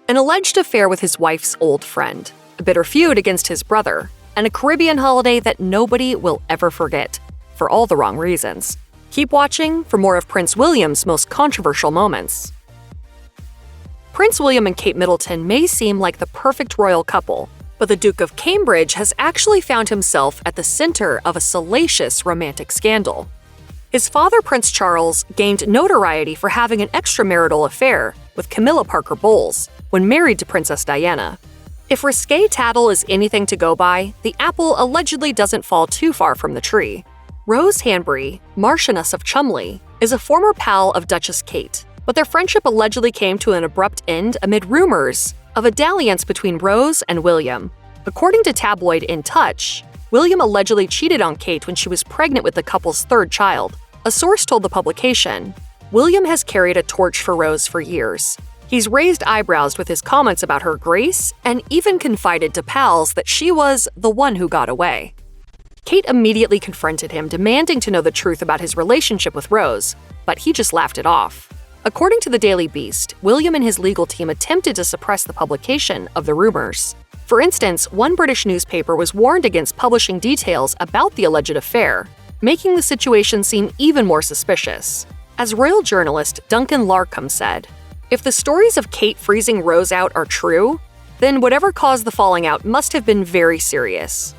an alleged affair with his wife's old friend, a bitter feud against his brother, and a Caribbean holiday that nobody will ever forget, for all the wrong reasons. Keep watching for more of Prince William's most controversial moments. Prince William and Kate Middleton may seem like the perfect royal couple, but the Duke of Cambridge has actually found himself at the center of a salacious romantic scandal. His father, Prince Charles, gained notoriety for having an extramarital affair with Camilla Parker Bowles when married to Princess Diana. If risque tattle is anything to go by, the apple allegedly doesn't fall too far from the tree. Rose Hanbury, Marchioness of Cholmondeley, is a former pal of Duchess Kate, but their friendship allegedly came to an abrupt end amid rumors of a dalliance between Rose and William. According to tabloid In Touch, William allegedly cheated on Kate when she was pregnant with the couple's third child. A source told the publication, "William has carried a torch for Rose for years. He's raised eyebrows with his comments about her grace and even confided to pals that she was the one who got away." Kate immediately confronted him, demanding to know the truth about his relationship with Rose, but he just laughed it off. According to the Daily Beast, William and his legal team attempted to suppress the publication of the rumors. For instance, one British newspaper was warned against publishing details about the alleged affair, making the situation seem even more suspicious. As royal journalist Duncan Larcombe said, "If the stories of Kate freezing Rose out are true, then whatever caused the falling out must have been very serious."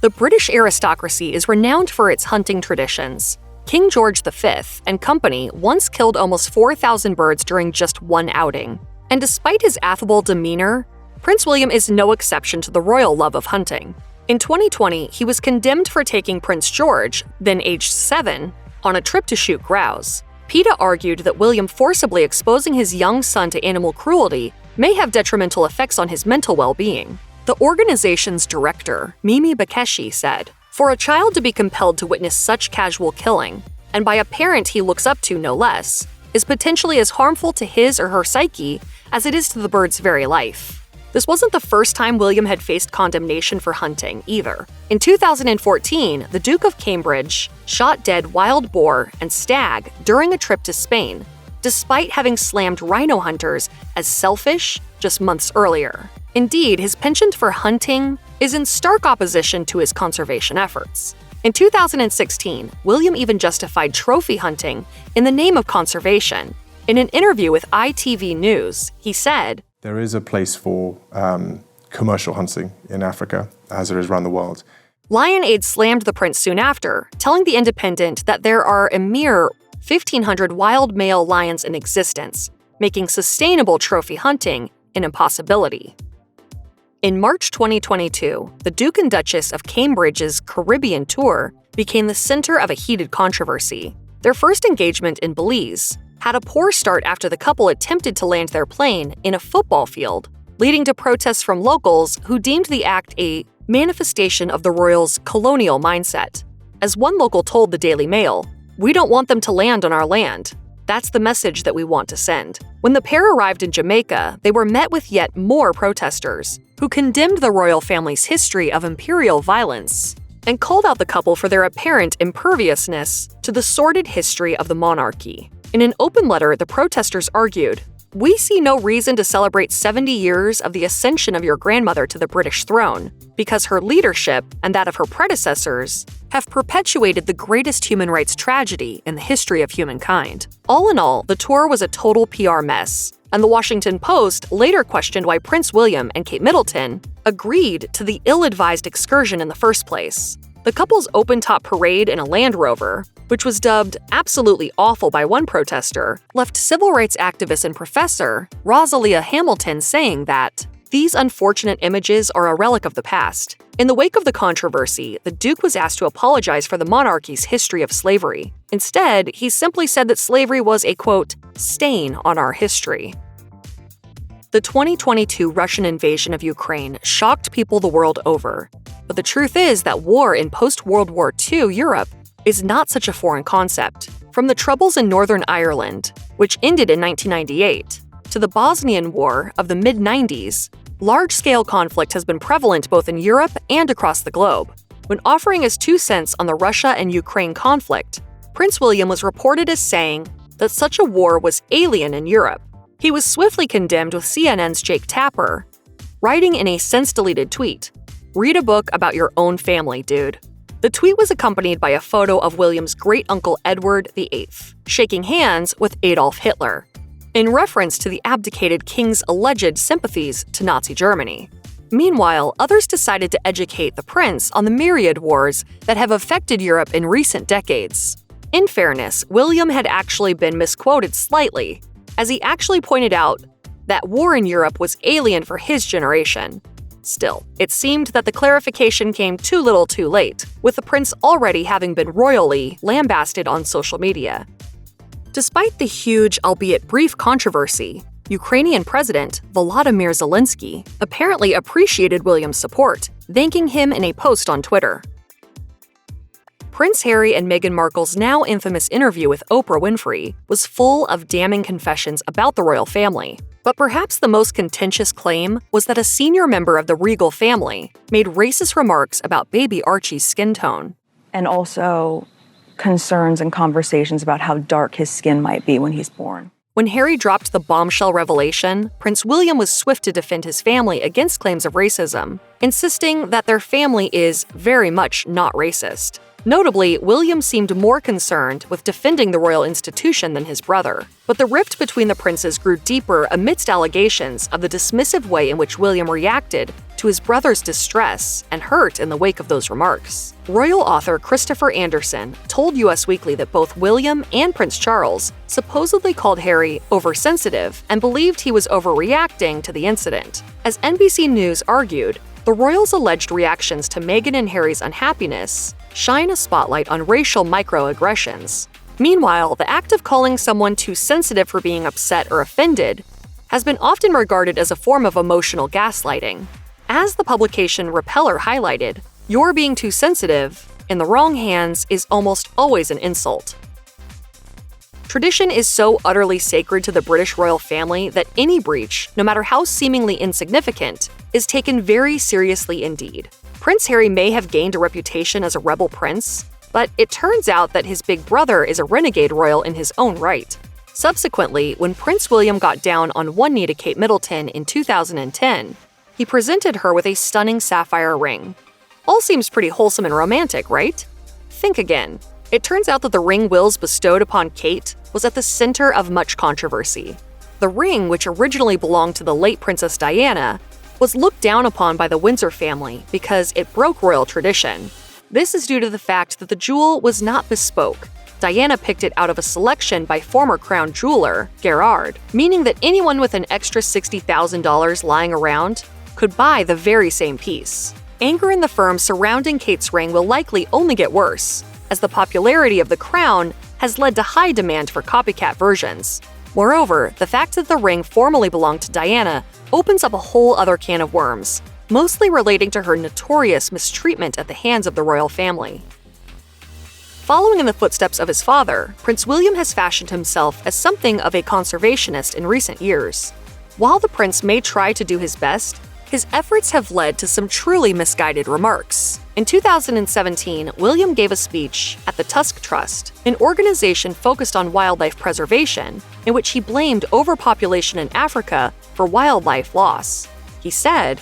The British aristocracy is renowned for its hunting traditions. King George V and company once killed almost 4,000 birds during just one outing. And despite his affable demeanor, Prince William is no exception to the royal love of hunting. In 2020, he was condemned for taking Prince George, then aged 7, on a trip to shoot grouse. PETA argued that William forcibly exposing his young son to animal cruelty may have detrimental effects on his mental well-being. The organization's director, Mimi Bakeshi, said, "For a child to be compelled to witness such casual killing, and by a parent he looks up to no less, is potentially as harmful to his or her psyche as it is to the bird's very life." This wasn't the first time William had faced condemnation for hunting, either. In 2014, the Duke of Cambridge shot dead wild boar and stag during a trip to Spain, despite having slammed rhino hunters as selfish just months earlier. Indeed, his penchant for hunting is in stark opposition to his conservation efforts. In 2016, William even justified trophy hunting in the name of conservation. In an interview with ITV News, he said, "There is a place for commercial hunting in Africa, as there is around the world." LionAid slammed the prince soon after, telling The Independent that there are a mere 1,500 wild male lions in existence, making sustainable trophy hunting an impossibility. In March 2022, the Duke and Duchess of Cambridge's Caribbean tour became the center of a heated controversy. Their first engagement in Belize had a poor start after the couple attempted to land their plane in a football field, leading to protests from locals who deemed the act a manifestation of the royals' colonial mindset. As one local told the Daily Mail, "We don't want them to land on our land. That's the message that we want to send." When the pair arrived in Jamaica, they were met with yet more protesters, who condemned the royal family's history of imperial violence and called out the couple for their apparent imperviousness to the sordid history of the monarchy. In an open letter, the protesters argued, "We see no reason to celebrate 70 years of the ascension of your grandmother to the British throne, because her leadership and that of her predecessors have perpetuated the greatest human rights tragedy in the history of humankind." All in all, the tour was a total PR mess, and the Washington Post later questioned why Prince William and Kate Middleton agreed to the ill-advised excursion in the first place. The couple's open-top parade in a Land Rover, which was dubbed absolutely awful by one protester, left civil rights activist and professor Rosalia Hamilton saying that these unfortunate images are a relic of the past. In the wake of the controversy, the Duke was asked to apologize for the monarchy's history of slavery. Instead, he simply said that slavery was a, quote, "stain on our history." The 2022 Russian invasion of Ukraine shocked people the world over. But the truth is that war in post-World War II Europe is not such a foreign concept. From the troubles in Northern Ireland, which ended in 1998, to the Bosnian War of the mid-90s, large-scale conflict has been prevalent both in Europe and across the globe. When offering his 2 cents on the Russia and Ukraine conflict, Prince William was reported as saying that such a war was alien in Europe, He was swiftly condemned with CNN's Jake Tapper, writing in a since-deleted tweet, "Read a book about your own family, dude." The tweet was accompanied by a photo of William's great-uncle Edward VIII, shaking hands with Adolf Hitler, in reference to the abdicated king's alleged sympathies to Nazi Germany. Meanwhile, others decided to educate the prince on the myriad wars that have affected Europe in recent decades. In fairness, William had actually been misquoted slightly, as he actually pointed out that war in Europe was alien for his generation. Still, it seemed that the clarification came too little too late, with the prince already having been royally lambasted on social media. Despite the huge, albeit brief controversy, Ukrainian President Volodymyr Zelensky apparently appreciated William's support, thanking him in a post on Twitter. Prince Harry and Meghan Markle's now infamous interview with Oprah Winfrey was full of damning confessions about the royal family. But perhaps the most contentious claim was that a senior member of the regal family made racist remarks about baby Archie's skin tone. And also concerns and conversations about how dark his skin might be when he's born. When Harry dropped the bombshell revelation, Prince William was swift to defend his family against claims of racism, insisting that their family is very much not racist. Notably, William seemed more concerned with defending the royal institution than his brother. But the rift between the princes grew deeper amidst allegations of the dismissive way in which William reacted to his brother's distress and hurt in the wake of those remarks. Royal author Christopher Anderson told US Weekly that both William and Prince Charles supposedly called Harry oversensitive and believed he was overreacting to the incident. As NBC News argued, the royals' alleged reactions to Meghan and Harry's unhappiness shine a spotlight on racial microaggressions. Meanwhile, the act of calling someone too sensitive for being upset or offended has been often regarded as a form of emotional gaslighting. As the publication Repeller highlighted, "You're being too sensitive in the wrong hands is almost always an insult." Tradition is so utterly sacred to the British royal family that any breach, no matter how seemingly insignificant, is taken very seriously indeed. Prince Harry may have gained a reputation as a rebel prince, but it turns out that his big brother is a renegade royal in his own right. Subsequently, when Prince William got down on one knee to Kate Middleton in 2010, he presented her with a stunning sapphire ring. All seems pretty wholesome and romantic, right? Think again. It turns out that the ring Wills bestowed upon Kate was at the center of much controversy. The ring, which originally belonged to the late Princess Diana, was looked down upon by the Windsor family because it broke royal tradition. This is due to the fact that the jewel was not bespoke. Diana picked it out of a selection by former crown jeweler, Gerard, meaning that anyone with an extra $60,000 lying around could buy the very same piece. Anger in the firm surrounding Kate's ring will likely only get worse, as the popularity of the crown has led to high demand for copycat versions. Moreover, the fact that the ring formerly belonged to Diana opens up a whole other can of worms, mostly relating to her notorious mistreatment at the hands of the royal family. Following in the footsteps of his father, Prince William has fashioned himself as something of a conservationist in recent years. While the prince may try to do his best, his efforts have led to some truly misguided remarks. In 2017, William gave a speech at the Tusk Trust, an organization focused on wildlife preservation, in which he blamed overpopulation in Africa for wildlife loss. He said,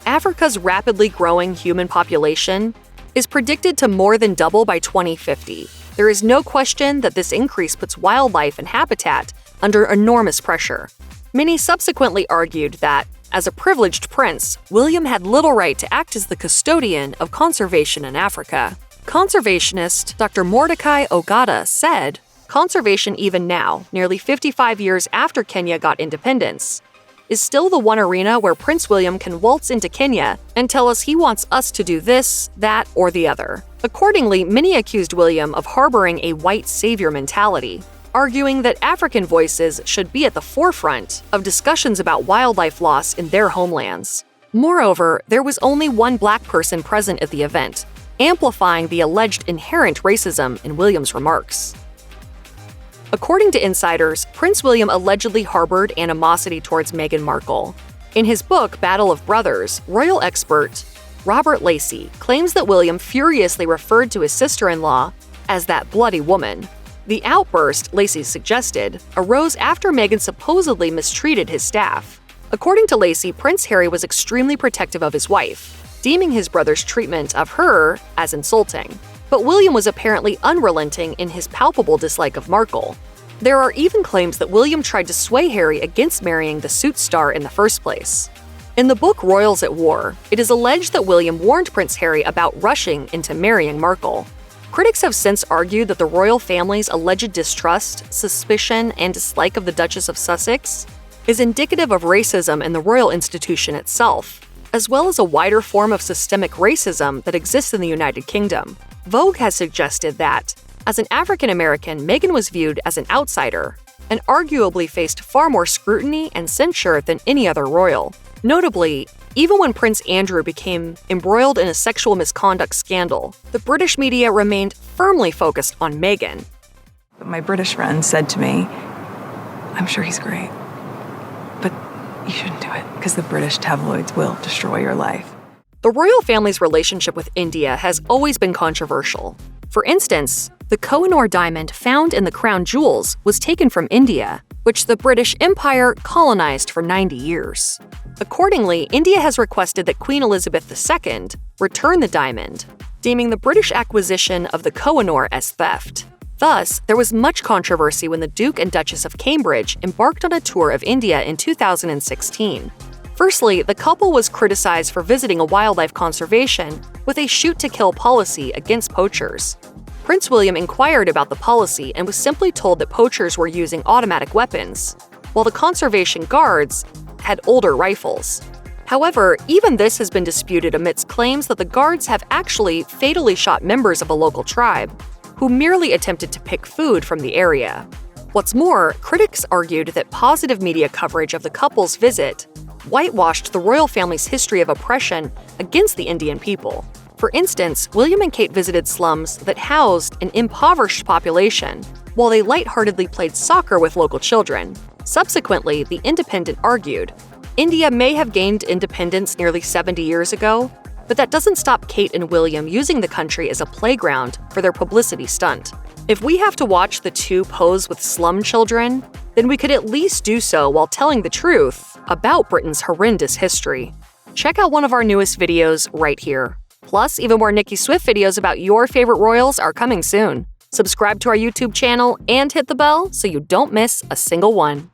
"Africa's rapidly growing human population is predicted to more than double by 2050. There is no question that this increase puts wildlife and habitat under enormous pressure." Many subsequently argued that, as a privileged prince, William had little right to act as the custodian of conservation in Africa. Conservationist Dr. Mordecai Ogata said, "Conservation even now, nearly 55 years after Kenya got independence, is still the one arena where Prince William can waltz into Kenya and tell us he wants us to do this, that, or the other." Accordingly, many accused William of harboring a white savior mentality, arguing that African voices should be at the forefront of discussions about wildlife loss in their homelands. Moreover, there was only one black person present at the event, amplifying the alleged inherent racism in William's remarks. According to insiders, Prince William allegedly harbored animosity towards Meghan Markle. In his book, Battle of Brothers, royal expert Robert Lacey claims that William furiously referred to his sister-in-law as that bloody woman. The outburst, Lacey suggested, arose after Meghan supposedly mistreated his staff. According to Lacey, Prince Harry was extremely protective of his wife, deeming his brother's treatment of her as insulting. But William was apparently unrelenting in his palpable dislike of Markle. There are even claims that William tried to sway Harry against marrying the Suits star in the first place. In the book Royals at War, it is alleged that William warned Prince Harry about rushing into marrying Markle. Critics have since argued that the royal family's alleged distrust, suspicion, and dislike of the Duchess of Sussex is indicative of racism in the royal institution itself, as well as a wider form of systemic racism that exists in the United Kingdom. Vogue has suggested that, as an African American, Meghan was viewed as an outsider and arguably faced far more scrutiny and censure than any other royal. Notably, even when Prince Andrew became embroiled in a sexual misconduct scandal, the British media remained firmly focused on Meghan. My British friend said to me, "I'm sure he's great, but you shouldn't do it because the British tabloids will destroy your life." The royal family's relationship with India has always been controversial. For instance, the Kohinoor diamond found in the crown jewels was taken from India, which the British Empire colonized for 90 years. Accordingly, India has requested that Queen Elizabeth II return the diamond, deeming the British acquisition of the Kohinoor as theft. Thus, there was much controversy when the Duke and Duchess of Cambridge embarked on a tour of India in 2016. Firstly, the couple was criticized for visiting a wildlife conservation with a shoot-to-kill policy against poachers. Prince William inquired about the policy and was simply told that poachers were using automatic weapons, while the conservation guards had older rifles. However, even this has been disputed amidst claims that the guards have actually fatally shot members of a local tribe, who merely attempted to pick food from the area. What's more, critics argued that positive media coverage of the couple's visit whitewashed the royal family's history of oppression against the Indian people. For instance, William and Kate visited slums that housed an impoverished population, while they lightheartedly played soccer with local children. Subsequently, The Independent argued, India may have gained independence nearly 70 years ago, but that doesn't stop Kate and William using the country as a playground for their publicity stunt. If we have to watch the two pose with slum children, then we could at least do so while telling the truth about Britain's horrendous history. Check out one of our newest videos right here. Plus, even more Nicki Swift videos about your favorite royals are coming soon. Subscribe to our YouTube channel and hit the bell so you don't miss a single one.